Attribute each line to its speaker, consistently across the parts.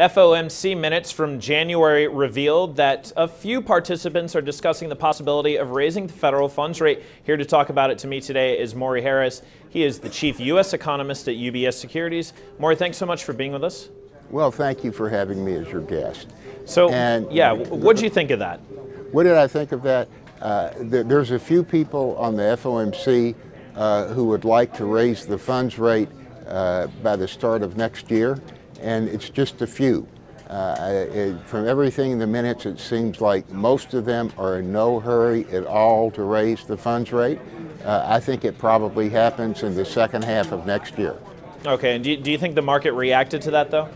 Speaker 1: FOMC minutes from January revealed that a few participants are discussing the possibility of raising the federal funds rate. Here to talk about it to me today is Maury Harris. He is the Chief U.S. Economist at UBS Securities. Maury, thanks so much for being with us.
Speaker 2: Well, thank you for having me as your guest.
Speaker 1: So, what did you think of that?
Speaker 2: What did I think of that? There's a few people on the FOMC who would like to raise the funds rate by the start of next year, and it's just a few. From everything in the minutes, it seems like most of them are in no hurry at all to raise the funds rate. I think it probably happens in the second half of next year.
Speaker 1: Okay, and do you think the market reacted to that, though?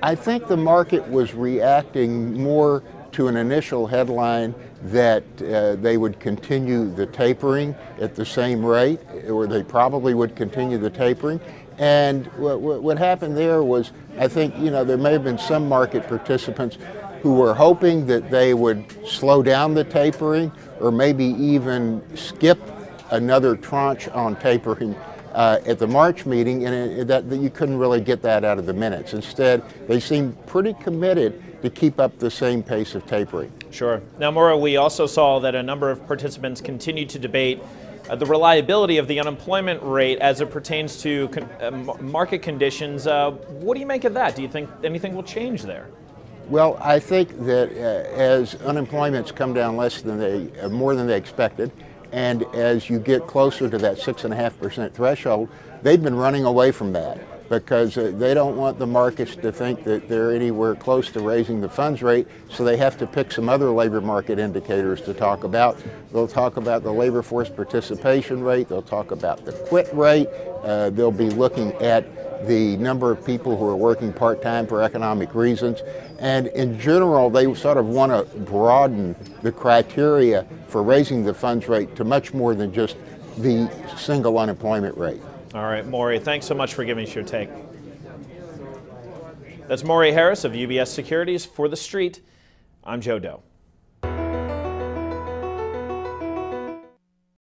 Speaker 2: I think the market was reacting more to an initial headline that they would continue the tapering at the same rate, or they probably would continue the tapering. And what happened there was, I think, there may have been some market participants who were hoping that they would slow down the tapering or maybe even skip another tranche on tapering at the March meeting, and that you couldn't really get that out of the minutes. Instead, they seemed pretty committed to keep up the same pace of tapering.
Speaker 1: Sure. Now, Maura, we also saw that a number of participants continued to debate the reliability of the unemployment rate as it pertains to market conditions. What do you make of that? Do you think anything will change there?
Speaker 2: Well, I think that as unemployment's come down more than they expected, and as you get closer to that 6.5% threshold, they've been running away from that because they don't want the markets to think that they're anywhere close to raising the funds rate, so they have to pick some other labor market indicators to talk about. They'll talk about the labor force participation rate, they'll talk about the quit rate, they'll be looking at the number of people who are working part-time for economic reasons, and in general they sort of want to broaden the criteria for raising the funds rate to much more than just the single unemployment rate.
Speaker 1: All right, Maury, thanks so much for giving us your take. That's Maury Harris of UBS Securities. For TheStreet, I'm Deaux.